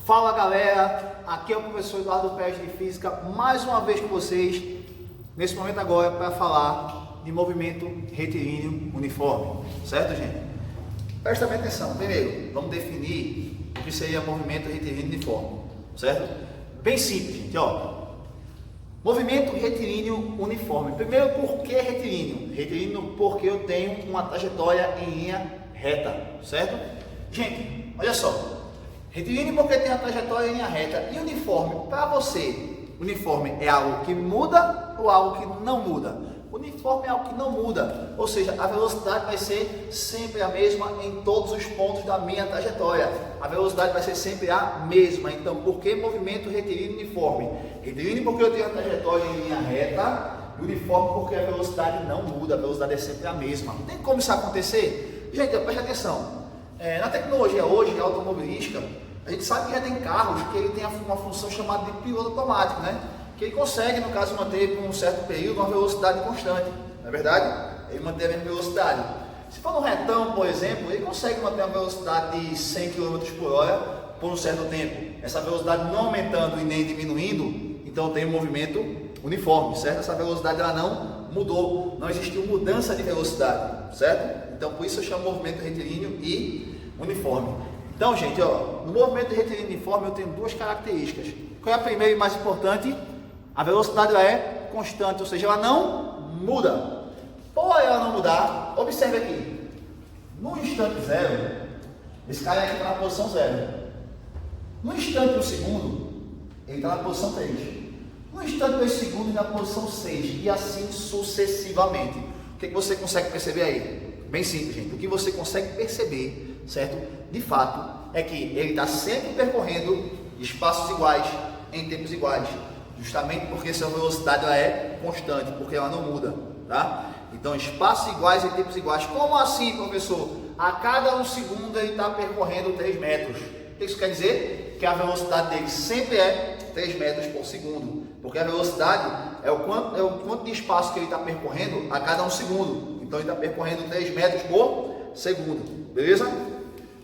Fala galera, aqui é o professor Eduardo Pérez de Física, mais uma vez com vocês, nesse momento agora para falar de movimento retilíneo uniforme, certo gente? Presta bem atenção, primeiro vamos definir o que seria movimento retilíneo uniforme, certo? Bem simples gente, ó. Movimento retilíneo uniforme, primeiro por que retilíneo? Retilíneo porque eu tenho uma trajetória em linha reta, certo? Gente, olha só. Retilíneo porque tem a trajetória em linha reta. E uniforme, para você, uniforme é algo que muda ou algo que não muda? Uniforme é algo que não muda, ou seja, a velocidade vai ser sempre a mesma em todos os pontos da minha trajetória. A velocidade vai ser sempre a mesma. Então, por que movimento retilíneo uniforme? Retilíneo porque eu tenho a trajetória em linha reta, e uniforme porque a velocidade não muda, a velocidade é sempre a mesma. Tem como isso acontecer? Gente, preste atenção. Na tecnologia hoje, automobilística, a gente sabe que já tem carros que ele tem uma função chamada de piloto automático, né? Que ele consegue, no caso, manter por um certo período uma velocidade constante, não é verdade? Ele mantém a mesma velocidade. Se for no retão, por exemplo, ele consegue manter uma velocidade de 100 km por hora por um certo tempo. Essa velocidade não aumentando e nem diminuindo, então tem um movimento uniforme, certo? Essa velocidade ela não mudou, não existiu mudança de velocidade, certo? Então por isso eu chamo movimento retilíneo e uniforme. Então gente, ó, no movimento retilíneo uniforme eu tenho duas características. Qual é a primeira e mais importante? A velocidade ela é constante, ou seja, ela não muda. Por ela não mudar, observe aqui, no instante zero, esse cara aqui está na posição zero. No instante do segundo, ele está na posição 3. No instante do segundo, na posição 6, e assim sucessivamente. O que você consegue perceber aí? Bem simples, gente. O que você consegue perceber, certo? De fato, é que ele está sempre percorrendo espaços iguais, em tempos iguais. Justamente porque sua velocidade ela é constante, porque ela não muda, tá? Então, espaços iguais em tempos iguais. Como assim, professor? A cada um segundo ele está percorrendo 3 metros. O que isso quer dizer? Que a velocidade dele sempre é 3 metros por segundo. Porque a velocidade é o quanto de espaço que ele está percorrendo a cada um segundo. Então, ele está percorrendo 3 metros por segundo. Beleza?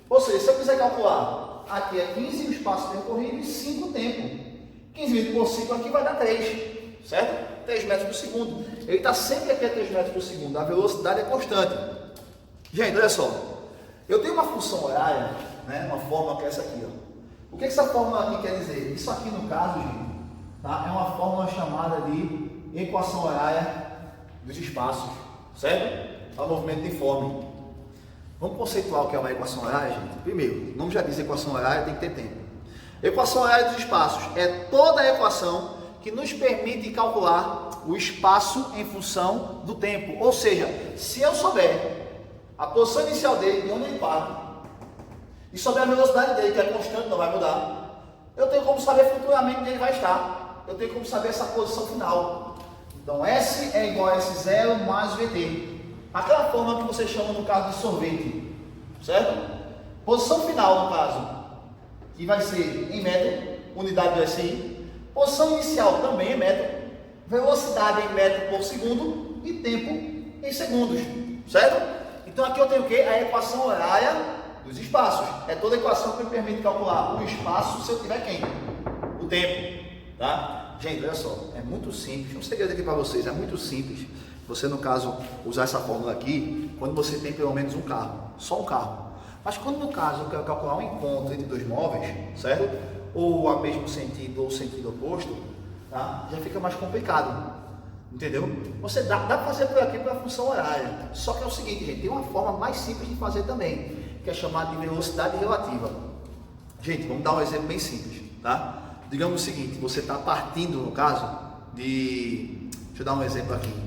Ou seja, se eu quiser calcular, aqui é 15 o espaço percorrido e 5 o tempo. 15 dividido por 5 aqui vai dar 3, certo? 3 metros por segundo. Ele está sempre aqui a 3 metros por segundo. A velocidade é constante. Gente, olha só. Eu tenho uma função horária, né? Uma fórmula que é essa aqui, ó. O que essa fórmula aqui quer dizer? Isso aqui, no caso, gente, tá? É uma fórmula chamada de equação horária dos espaços, certo? É um movimento uniforme. Vamos conceituar o que é uma equação horária, gente? Primeiro, o nome já diz equação horária, tem que ter tempo. Equação horária dos espaços é toda a equação que nos permite calcular o espaço em função do tempo. Ou seja, se eu souber a posição inicial dele, de onde ele parte, e souber a velocidade dele, que é constante, não vai mudar, eu tenho como saber futuramente onde ele vai estar. Eu tenho como saber essa posição final. Então, S é igual a S0 mais VT. Aquela forma que você chama no caso de sorvete, certo? Posição final, no caso, que vai ser em metro, unidade do SI. Posição inicial também em metro, velocidade em metro por segundo e tempo em segundos, certo? Então aqui eu tenho o que? A equação horária dos espaços. É toda a equação que me permite calcular o espaço se eu tiver quem? O tempo, tá? Gente, olha só, é muito simples. Um segredo aqui para vocês, é muito simples. Você, no caso, usar essa fórmula aqui, quando você tem pelo menos um carro, só um carro. Mas quando, no caso, eu quero calcular um encontro entre dois móveis, certo? Ou ao mesmo sentido ou sentido oposto, tá? Já fica mais complicado, entendeu? Você dá para fazer por aqui pela função horária. Só que é o seguinte, gente, tem uma forma mais simples de fazer também, que é chamada de velocidade relativa. Gente, vamos dar um exemplo bem simples, tá? Digamos o seguinte, você está partindo, no caso, de... Deixa eu dar um exemplo aqui.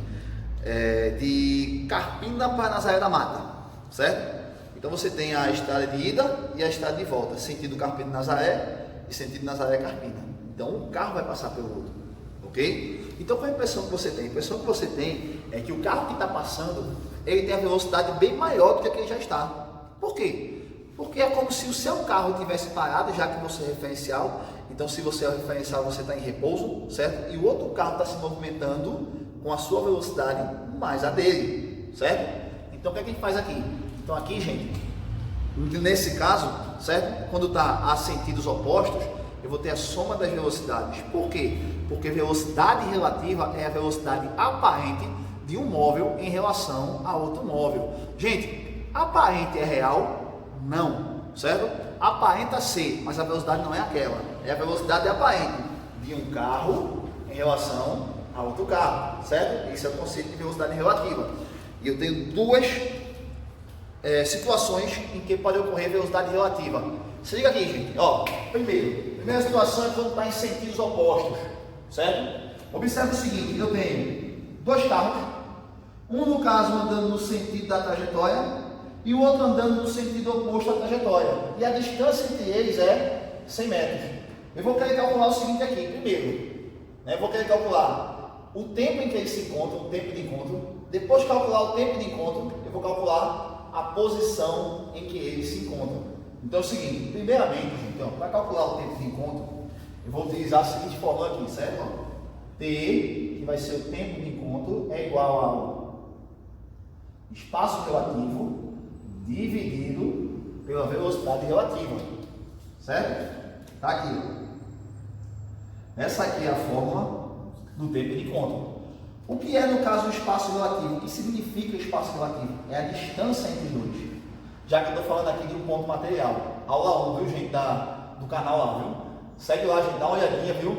De Carpina para Nazaré da Mata, certo? Então você tem a estrada de ida e a estrada de volta, sentido Carpina Nazaré e sentido Nazaré Carpina. Então um carro vai passar pelo outro, ok? Então qual é a impressão que você tem? A impressão que você tem é que o carro que está passando, ele tem a velocidade bem maior do que a que ele já está. Por quê? Porque é como se o seu carro tivesse parado, já que você é referencial. Então se você é o referencial, você está em repouso, certo? E o outro carro está se movimentando com a sua velocidade mais a dele, certo? Então o que é que a gente faz aqui? Então aqui, gente, Nesse caso, certo? Quando está a sentidos opostos, eu vou ter a soma das velocidades. Por quê? Porque velocidade relativa é a velocidade aparente de um móvel em relação a outro móvel. Gente, aparente é real? Não, certo? Aparenta ser, mas a velocidade não é aquela. É a velocidade aparente de um carro em relação a outro carro, certo? Esse é o conceito de velocidade relativa. E eu tenho duas situações em que pode ocorrer velocidade relativa. Se liga aqui, gente. Ó, primeira situação é quando está em sentidos opostos, certo? Observe o seguinte: eu tenho dois carros, um no caso andando no sentido da trajetória e o outro andando no sentido oposto à trajetória. E a distância entre eles é 100 metros. Eu vou querer calcular o seguinte aqui. Primeiro, eu vou querer calcular o tempo em que eles se encontram, o tempo de encontro. Depois de calcular o tempo de encontro, eu vou calcular a posição em que eles se encontram. Então é o seguinte: primeiramente, então, para calcular o tempo de encontro, eu vou utilizar a seguinte fórmula aqui, certo? T, que vai ser o tempo de encontro, é igual ao espaço relativo dividido pela velocidade relativa, certo? Tá aqui. Essa aqui é a fórmula do tempo de encontro. O que é, no caso, o espaço relativo? O que significa o espaço relativo? É a distância entre dois. Já que eu estou falando aqui de um ponto material. Aula 1, viu, gente, do canal lá, viu? Segue lá, gente, dá uma olhadinha, viu?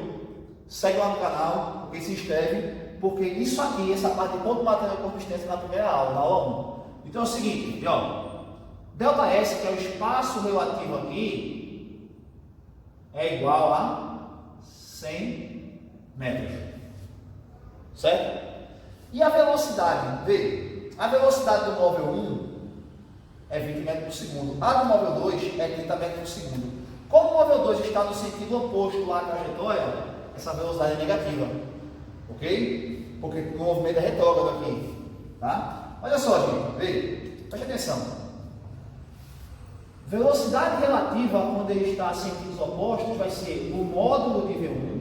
Segue lá no canal, porque se inscreve, porque isso aqui, essa parte de ponto material e consistência na primeira aula, na aula 1. Então é o seguinte, ó, ΔS, que é o espaço relativo aqui, é igual a 100 metros. Certo? E a velocidade? Vê, a velocidade do móvel 1 é 20 metros por segundo. A do móvel 2 é 30 metros por segundo. Como o móvel 2 está no sentido oposto lá à trajetória, essa velocidade é negativa. Ok? Porque o movimento é retrógrado aqui. Tá? Olha só, gente. Vê, preste atenção. Velocidade relativa, quando ele está a sentidos opostos, vai ser o módulo de V1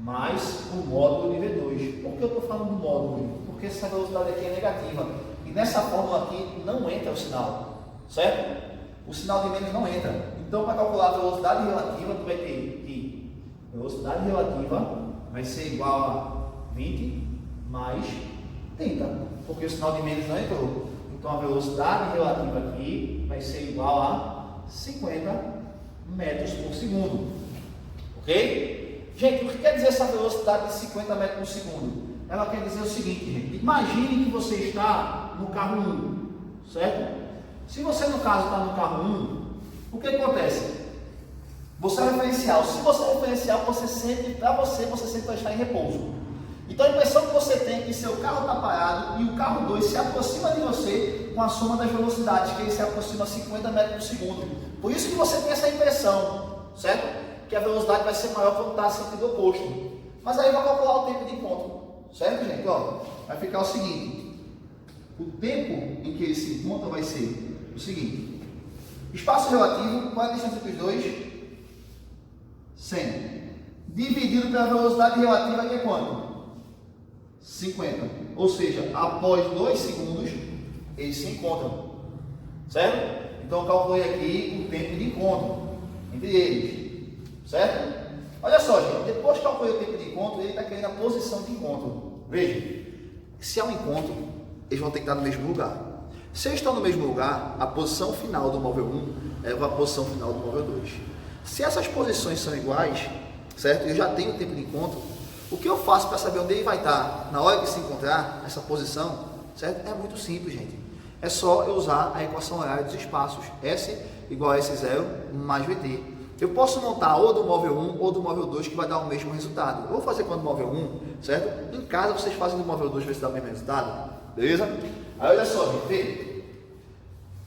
mais o módulo de V2. Por que eu estou falando do módulo? Porque essa velocidade aqui é negativa. E nessa fórmula aqui não entra o sinal. Certo? O sinal de menos não entra. Então, para calcular a velocidade relativa, tu vai ter que velocidade relativa vai ser igual a 20 mais 30. Porque o sinal de menos não entrou. Então, a velocidade relativa aqui vai ser igual a 50 metros por segundo. Ok? Gente, o que quer dizer essa velocidade de 50 metros por segundo? Ela quer dizer o seguinte, gente. Imagine que você está no carro 1, certo? Se você, no caso, está no carro 1, o que acontece? Você é referencial. Se você é referencial, você sempre vai estar em repouso. Então, a impressão que você tem é que seu carro está parado e o carro 2 se aproxima de você com a soma das velocidades, que ele se aproxima a 50 metros por segundo. Por isso que você tem essa impressão, certo? Que a velocidade vai ser maior quando está a sentido oposto. Mas aí vai calcular o tempo de encontro. Certo, gente? Ó, vai ficar o seguinte. O tempo em que eles se encontram vai ser o seguinte. Espaço relativo, qual é a distância entre os dois? 100. Dividido pela velocidade relativa, que é quanto? 50. Ou seja, após 2 segundos, eles se encontram. Certo? Então, eu calculei aqui o tempo de encontro entre eles. Certo? Olha só, gente, depois que calculei o tempo de encontro, ele está querendo a posição de encontro. Veja, se há um encontro, eles vão ter que estar no mesmo lugar. Se eles estão no mesmo lugar, a posição final do móvel 1 é a posição final do móvel 2. Se essas posições são iguais, certo? Eu já tenho o tempo de encontro. O que eu faço para saber onde ele vai estar na hora que se encontrar, essa posição, certo? É muito simples, gente. É só eu usar a equação horária dos espaços. S igual a S0 mais VT. Eu posso montar ou do móvel 1 ou do móvel 2 que vai dar o mesmo resultado. Eu vou fazer quando do móvel 1, certo? Em casa vocês fazem do móvel 2 ver se dá o mesmo resultado. Beleza? Aí olha só, gente, vê.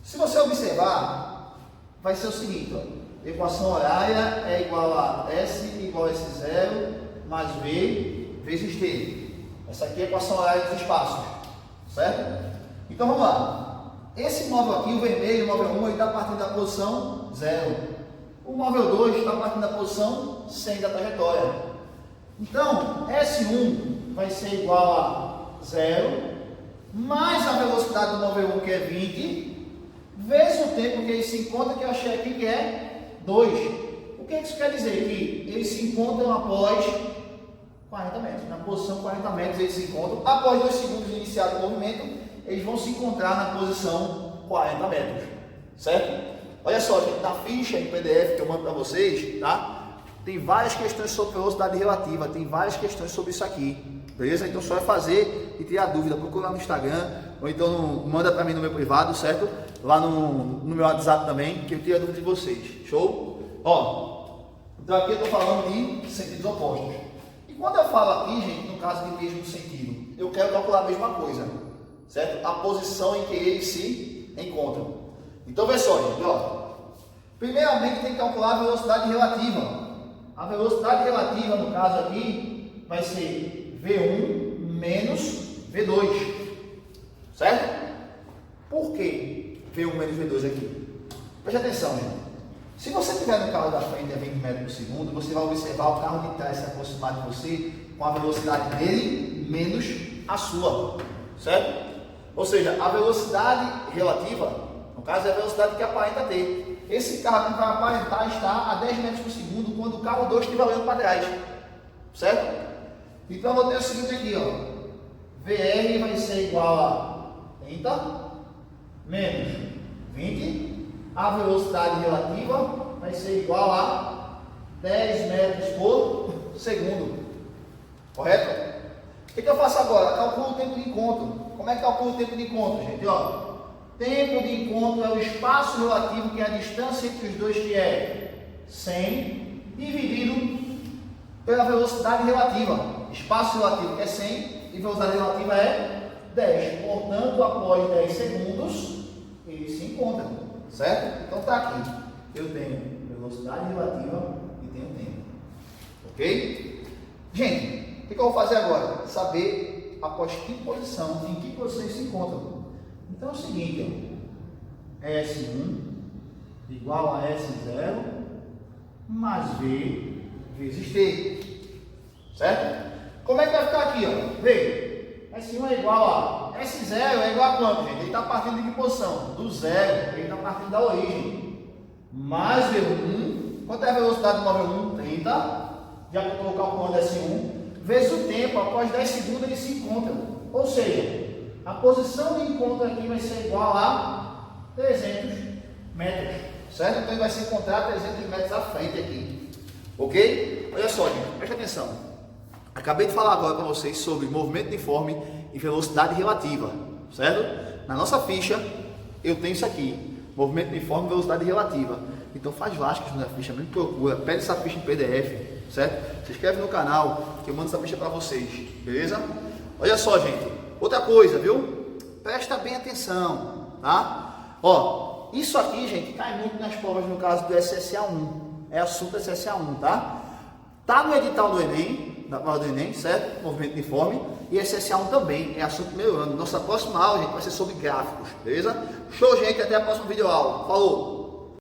Se você observar, vai ser o seguinte, ó. Equação horária é igual a S igual a S0 mais V vezes T. Essa aqui é a equação horária dos espaços. Certo? Então vamos lá. Esse móvel aqui, o vermelho, o móvel 1, ele está partindo da posição 0. O móvel 2 está partindo da posição 100 da trajetória. Então, S1 vai ser igual a 0, mais a velocidade do móvel 1, que é 20, vezes o tempo que eles se encontram, que eu achei aqui que é 2. O que isso quer dizer? Que eles se encontram após 40 metros. Na posição 40 metros eles se encontram. Após 2 segundos de iniciar o movimento, eles vão se encontrar na posição 40 metros. Certo? Olha só, gente, na ficha em PDF que eu mando para vocês, tá? Tem várias questões sobre velocidade relativa, tem várias questões sobre isso aqui. Beleza? Então só é fazer e tirar dúvida. Procura lá no Instagram, ou então manda para mim no meu privado, certo? Lá no meu WhatsApp também, que eu tiro a dúvida de vocês. Show? Ó, então aqui eu estou falando de sentidos opostos. E quando eu falo aqui, gente, no caso de mesmo sentido, eu quero calcular a mesma coisa, certo? A posição em que eles se encontram. Então, vê só, gente, ó. Primeiramente, tem que calcular a velocidade relativa. A velocidade relativa, no caso aqui, vai ser V1 menos V2. Certo? Por que V1 menos V2 aqui? Preste atenção, gente. Se você estiver no carro da frente a 20 metros por segundo, você vai observar o carro de trás se aproximar de você com a velocidade dele menos a sua. Certo? Ou seja, a velocidade relativa, no caso, é a velocidade que aparenta ter. Esse carro que vai aparentar estar a 10 metros por segundo quando o carro 2 estiver olhando para trás. Certo? Então, eu vou ter o seguinte aqui, ó. VR vai ser igual a 30 menos 20. A velocidade relativa vai ser igual a 10 metros por segundo. Correto? O que eu faço agora? Calculo o tempo de encontro. Como é que calculo o tempo de encontro, gente? Ó. Tempo de encontro é o espaço relativo, que é a distância entre os dois, que é 100, dividido pela velocidade relativa. Espaço relativo que é 100 e velocidade relativa é 10. Portanto, após 10 segundos, eles se encontram, certo? Então está aqui. Eu tenho velocidade relativa e tenho tempo. Ok? Gente, o que eu vou fazer agora? Saber após que posição, em que posição eles se encontram. Então é o seguinte, ó, S1 igual a S0 mais V vezes T, certo? Como é que vai ficar aqui, ó? V, S1 é igual a S0 é igual a quanto, gente? Ele está partindo de que posição? Do zero, ele está partindo da origem, mais V1, quanto é a velocidade do móvel 1? 30, já que eu estou calculando S1, vezes o tempo, após 10 segundos eles se encontram, ou seja, a posição de encontro aqui vai ser igual a 300 metros, certo? Então ele vai se encontrar 300 metros à frente aqui, ok? Olha só, gente, preste atenção. Acabei de falar agora para vocês sobre movimento uniforme e velocidade relativa, certo? Na nossa ficha, eu tenho isso aqui, movimento uniforme e velocidade relativa. Então faz lascas na ficha, me procura, pede essa ficha em PDF, certo? Se inscreve no canal, que eu mando essa ficha para vocês, beleza? Olha só, gente. Outra coisa, viu? Presta bem atenção, tá? Ó, isso aqui, gente, cai muito nas provas no caso do SSA1. É assunto SSA1, tá? Tá no edital do Enem, da prova do Enem, certo? Movimento uniforme. E SSA1 também, é assunto primeiro ano. Nossa próxima aula, gente, vai ser sobre gráficos, beleza? Show, gente, até a próxima videoaula. Falou!